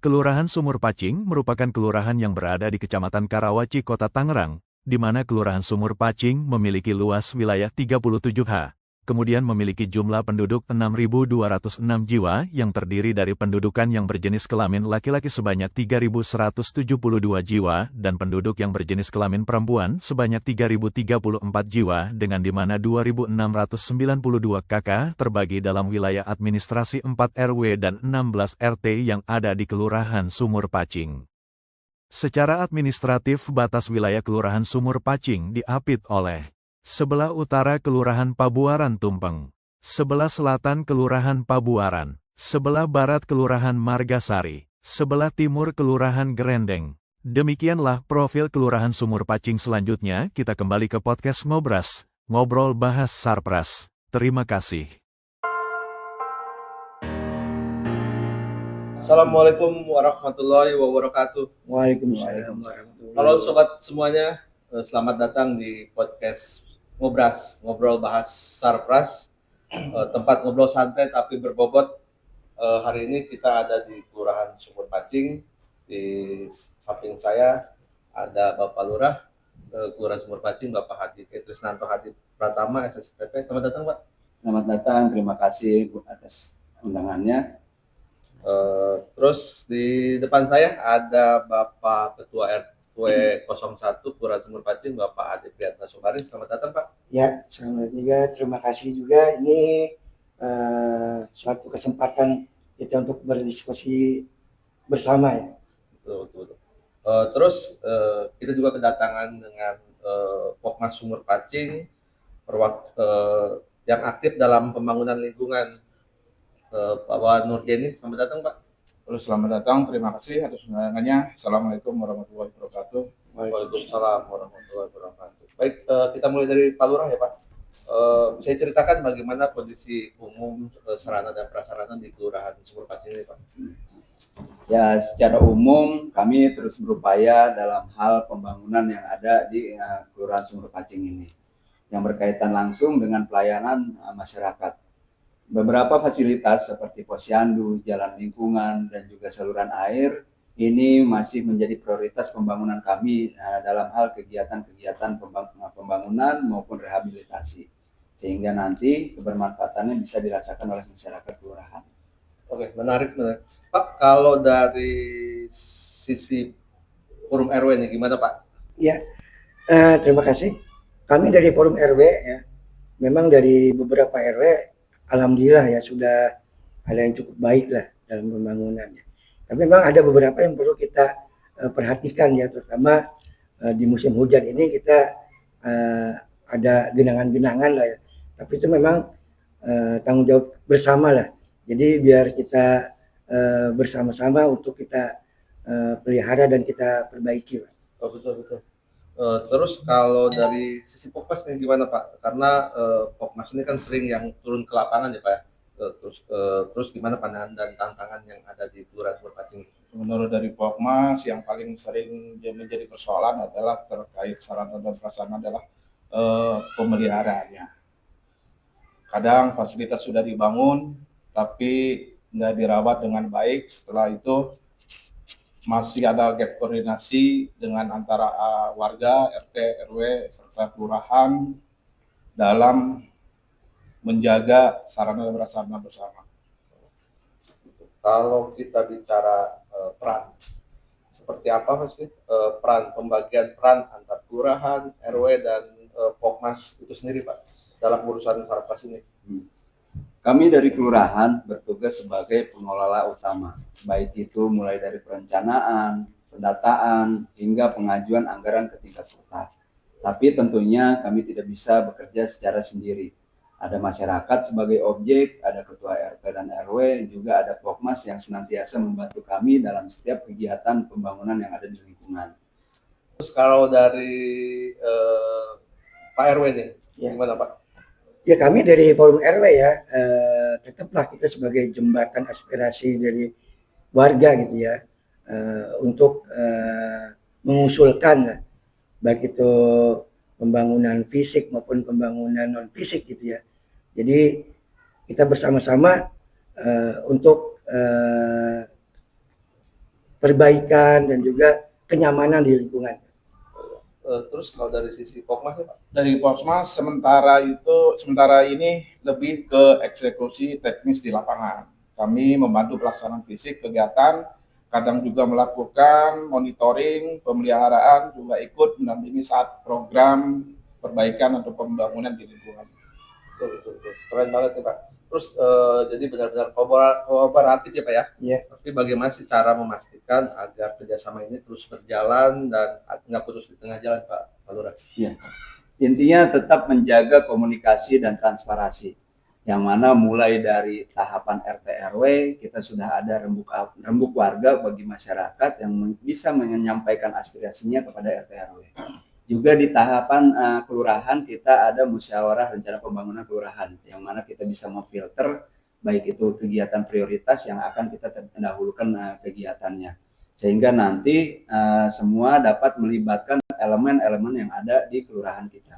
Kelurahan Sumur Pacing merupakan kelurahan yang berada di Kecamatan Karawaci, Kota Tangerang, di mana Kelurahan Sumur Pacing memiliki luas wilayah 37 ha, kemudian memiliki jumlah penduduk 6.206 jiwa yang terdiri dari pendudukan yang berjenis kelamin laki-laki sebanyak 3.172 jiwa dan penduduk yang berjenis kelamin perempuan sebanyak 3.034 jiwa dengan di mana 2.692 KK terbagi dalam wilayah administrasi 4 RW dan 16 RT yang ada di Kelurahan Sumur Pacing. Secara administratif batas wilayah Kelurahan Sumur Pacing diapit oleh sebelah utara Kelurahan Pabuaran Tumpeng, sebelah selatan Kelurahan Pabuaran, sebelah barat Kelurahan Margasari, sebelah timur Kelurahan Gerendeng. Demikianlah profil Kelurahan Sumur Pacing. Selanjutnya kita kembali ke podcast Ngobras, Ngobrol Bahas Sarpras. Terima kasih. Assalamualaikum warahmatullahi wabarakatuh. Waalaikumsalam. Halo sobat semuanya, selamat datang di podcast Ngobras, Ngobrol Bahas Sarpras, tempat ngobrol santai tapi berbobot. Hari ini kita ada di Kelurahan Sumur Pacing. Di samping saya ada Bapak Lurah Kelurahan Sumur Pacing, Bapak Hadi Trisnanto Hadi Pratama, SSPP. Selamat datang, Pak. Selamat datang, terima kasih atas undangannya. Terus di depan saya ada Bapak Ketua RW 01 Kelurahan Sumur Pacing, Bapak Adi Priyatna Sumari. Selamat datang, Pak. Ya, selamat juga. Terima kasih juga. Ini suatu kesempatan kita untuk berdiskusi bersama ya. Betul. Terus kita juga kedatangan dengan Pokmas Sumur Pacing yang aktif dalam pembangunan lingkungan. Pak Nurjeni, selamat datang, Pak. Selamat datang, terima kasih atas undangannya. Assalamualaikum warahmatullahi wabarakatuh. Waalaikumsalam warahmatullahi wabarakatuh. Baik, kita mulai dari Pak Lurah ya, Pak. Bisa ceritakan bagaimana kondisi umum sarana dan prasarana di Kelurahan Sumur Pacing ini, Pak? Ya, secara umum kami terus berupaya dalam hal pembangunan yang ada di Kelurahan Sumur Pacing ini, yang berkaitan langsung dengan pelayanan masyarakat. Beberapa fasilitas seperti posyandu, jalan lingkungan, dan juga saluran air ini masih menjadi prioritas pembangunan kami dalam hal kegiatan-kegiatan pembangunan maupun rehabilitasi, sehingga nanti kebermanfaatannya bisa dirasakan oleh masyarakat kelurahan. Oke, menarik. Pak, kalau dari sisi Forum RW ini gimana, Pak? Ya, terima kasih. Kami dari Forum RW ya, memang dari beberapa RW alhamdulillah ya sudah ada yang cukup baik lah dalam pembangunannya. Tapi memang ada beberapa yang perlu kita perhatikan ya, terutama di musim hujan ini kita ada genangan-genangan lah ya. Tapi itu memang tanggung jawab bersama lah. Jadi biar kita bersama-sama untuk kita pelihara dan kita perbaiki, Pak. Oh, betul. Terus kalau dari sisi Pokmas nih gimana, Pak? Karena Pokmas ini kan sering yang turun ke lapangan ya, Pak ya. Terus gimana pandangan dan tantangan yang ada di Kelurahan Sumur Pacing? Menurut dari Pokmas, yang paling sering menjadi persoalan adalah terkait sarana dan prasarana adalah pemeliharaannya. Kadang fasilitas sudah dibangun, tapi nggak dirawat dengan baik. Setelah itu masih ada gap koordinasi dengan antara warga, RT, RW, serta kelurahan dalam menjaga sarana dan prasarana bersama. Kalau kita bicara peran, seperti apa sih pembagian peran antar kelurahan, RW, dan Pokmas itu sendiri, Pak, dalam urusan Sarpras ini? Kami dari kelurahan bertugas sebagai pengelola utama, baik itu mulai dari perencanaan, pendataan, hingga pengajuan anggaran ke tingkat kota. Tapi tentunya kami tidak bisa bekerja secara sendiri. Ada masyarakat sebagai objek, ada ketua RT dan RW, juga ada Pokmas yang senantiasa membantu kami dalam setiap kegiatan pembangunan yang ada di lingkungan. Terus kalau dari Pak RW nih, gimana, Pak? Ya, kami dari Forum RW ya, tetaplah kita sebagai jembatan aspirasi dari warga gitu ya, untuk mengusulkan baik itu pembangunan fisik maupun pembangunan non fisik gitu ya. Jadi kita bersama-sama untuk perbaikan dan juga kenyamanan di lingkungan. Terus kalau dari sisi Pokmas ya Pak? Dari Posmas sementara ini lebih ke eksekusi teknis di lapangan. Kami membantu pelaksanaan fisik kegiatan, kadang juga melakukan monitoring, pemeliharaan, juga ikut mendampingi saat program perbaikan atau pembangunan di lingkungan. Betul. Keren banget nih Pak. Terus jadi benar-benar kooperatif ya Pak ya? Iya. Tapi bagaimana sih cara memastikan agar kerjasama ini terus berjalan dan nggak putus di tengah jalan Pak Lurah? Ya. Intinya tetap menjaga komunikasi dan transparansi. Yang mana mulai dari tahapan RT RW kita sudah ada rembuk warga bagi masyarakat yang bisa menyampaikan aspirasinya kepada RT RW. Juga di tahapan kelurahan kita ada musyawarah rencana pembangunan kelurahan yang mana kita bisa memfilter baik itu kegiatan prioritas yang akan kita terdahulukan kegiatannya, sehingga nanti semua dapat melibatkan elemen-elemen yang ada di kelurahan kita.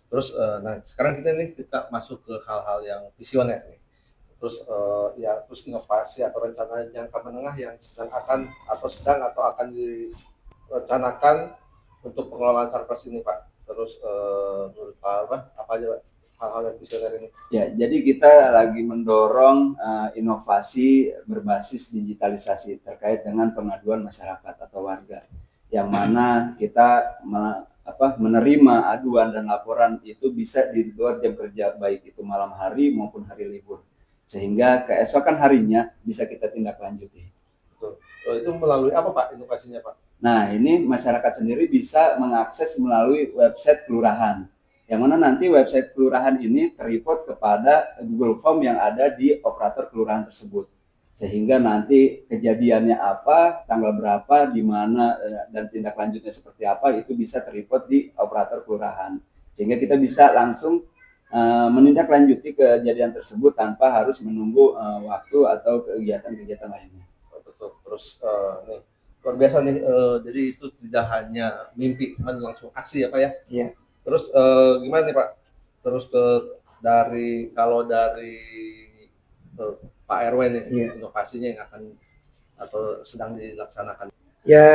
Terus nah sekarang kita masuk ke hal-hal yang visioner nih. Terus inovasi atau rencana jangka menengah yang sedang atau akan direncanakan untuk pengelolaan Sarpras ini Pak. Terus menurut Pak apa aja Pak hal-hal yang visioner ini? Ya, jadi kita lagi mendorong inovasi berbasis digitalisasi terkait dengan pengaduan masyarakat atau warga, yang mana kita menerima aduan dan laporan itu bisa di luar jam kerja, baik itu malam hari maupun hari libur, sehingga keesokan harinya bisa kita tindak lanjuti. Betul. Itu melalui apa Pak inovasinya Pak? Nah, ini masyarakat sendiri bisa mengakses melalui website kelurahan, yang mana nanti website kelurahan ini terreport kepada Google Form yang ada di operator kelurahan tersebut, sehingga nanti kejadiannya apa, tanggal berapa, di mana, dan tindak lanjutnya seperti apa, itu bisa terreport di operator kelurahan, sehingga kita bisa langsung menindaklanjuti kejadian tersebut tanpa harus menunggu waktu atau kegiatan-kegiatan lainnya. Betul. Terus nih luar biasa nih, jadi itu tidak hanya mimpi, cuman langsung aksi ya Pak ya? Iya. Terus gimana nih Pak? Terus dari Pak RW nih, Iya. inovasinya yang akan atau sedang dilaksanakan? Ya,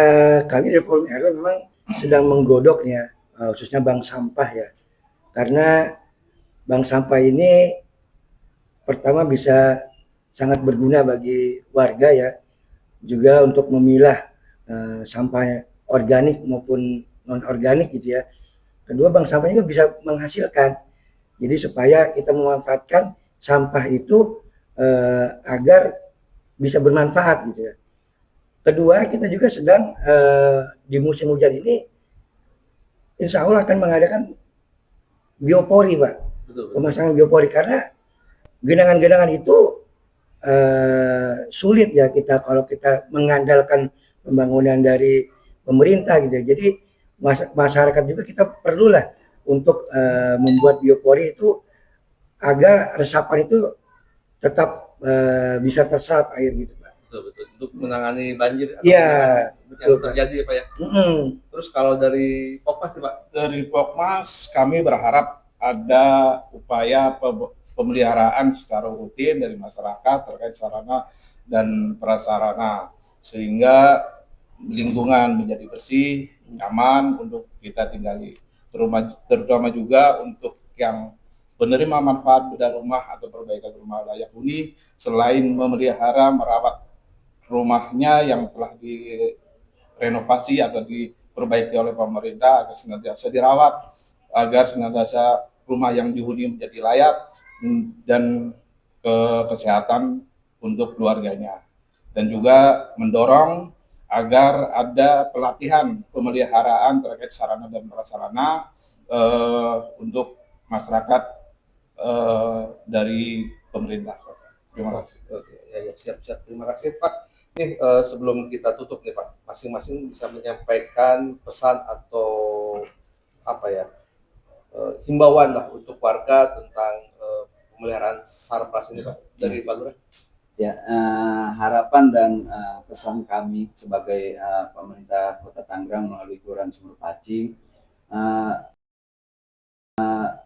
kami dari Forum RW memang sedang menggodoknya, khususnya bank sampah ya. Karena bank sampah ini pertama bisa sangat berguna bagi warga ya, juga untuk memilah sampah organik maupun non organik gitu ya. Kedua, bank sampah ini bisa menghasilkan, jadi supaya kita memanfaatkan sampah itu agar bisa bermanfaat gitu ya. Kedua, kita juga sedang di musim hujan ini insya Allah akan mengadakan biopori Pak. Betul. Pemasangan biopori, karena genangan-genangan itu sulit ya kalau kita mengandalkan pembangunan dari pemerintah gitu. Jadi masyarakat juga kita perlulah untuk membuat biopori itu agar resapan itu tetap bisa terserap air gitu Pak. Betul. Untuk menangani banjir Iya, yang terjadi ya Pak ya. Terus kalau dari Pokmas nih Pak? Dari Pokmas kami berharap ada upaya pemeliharaan secara rutin dari masyarakat terkait sarana dan prasarana, sehingga lingkungan menjadi bersih, nyaman untuk kita tinggali. Terutama juga untuk yang penerima manfaat bedah rumah atau perbaikan rumah layak huni, selain memelihara merawat rumahnya yang telah direnovasi atau diperbaiki oleh pemerintah agar senantiasa dirawat, agar senantiasa rumah yang dihuni menjadi layak dan kesehatan untuk keluarganya. Dan juga mendorong agar ada pelatihan pemeliharaan terkait sarana dan prasarana untuk masyarakat dari pemerintah. Terima kasih. Ya, siap. Terima kasih Pak. Nih sebelum kita tutup nih Pak, masing-masing bisa menyampaikan pesan atau apa ya, himbauan lah untuk warga tentang pemeliharaan Sarpras ini Pak, dari Pak Lurah. Ya, harapan dan pesan kami sebagai pemerintah Kota Tangerang melalui Kelurahan Sumur Pacing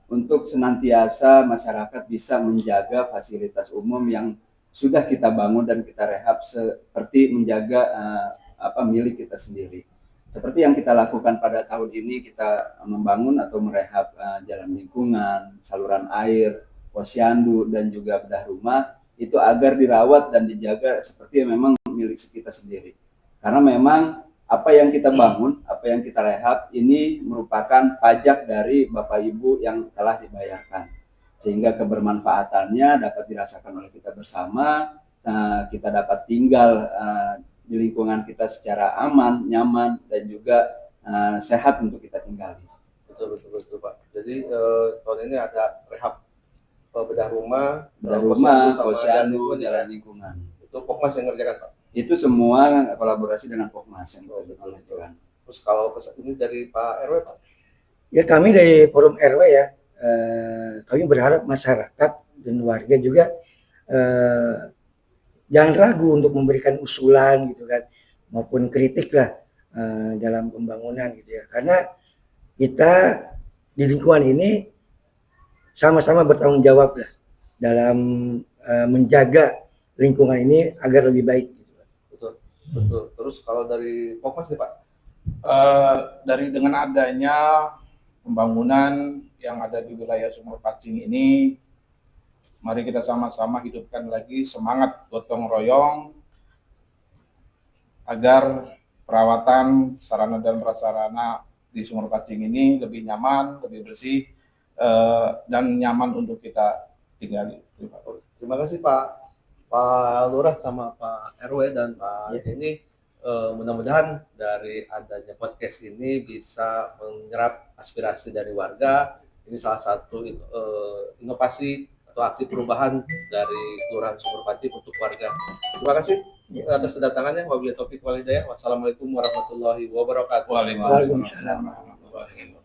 untuk senantiasa masyarakat bisa menjaga fasilitas umum yang sudah kita bangun dan kita rehab seperti menjaga milik kita sendiri. Seperti yang kita lakukan pada tahun ini, kita membangun atau merehab jalan lingkungan, saluran air, posyandu, dan juga bedah rumah, itu agar dirawat dan dijaga seperti yang memang milik kita sendiri. Karena memang apa yang kita bangun, apa yang kita rehab, ini merupakan pajak dari Bapak Ibu yang telah dibayarkan. Sehingga kebermanfaatannya dapat dirasakan oleh kita bersama, kita dapat tinggal di lingkungan kita secara aman, nyaman, dan juga sehat untuk kita tinggali. Betul Pak. Jadi tahun ini ada rehab bedah rumah, posyandu, jalan lingkungan. Itu Pokmas yang ngerjakan Pak? Itu semua kolaborasi dengan Pokmas yang betul. Terus kalau pesan ini dari Pak RW Pak? Ya kami dari Forum RW ya, kami berharap masyarakat dan warga juga jangan ragu untuk memberikan usulan gitu kan, maupun kritik lah dalam pembangunan gitu ya. Karena kita di lingkungan ini sama-sama bertanggung jawab lah dalam menjaga lingkungan ini agar lebih baik. Betul. Terus kalau dari Pokmas nih Pak? Dengan adanya pembangunan yang ada di wilayah Sumur Pacing ini, mari kita sama-sama hidupkan lagi semangat gotong royong agar perawatan sarana dan prasarana di Sumur Pacing ini lebih nyaman, lebih bersih, dan nyaman untuk kita tinggali. Terima kasih Pak Lurah sama Pak RW dan Pak ini. Mudah-mudahan dari adanya podcast ini bisa menyerap aspirasi dari warga. Ini salah satu inovasi atau aksi perubahan dari Kelurahan Sumur Pacing untuk warga. Terima kasih atas kedatangannya. Wabillahi taufiq wal hidayah. Wassalamualaikum warahmatullahi wabarakatuh. Waalaikumsalam warahmatullahi wabarakatuh.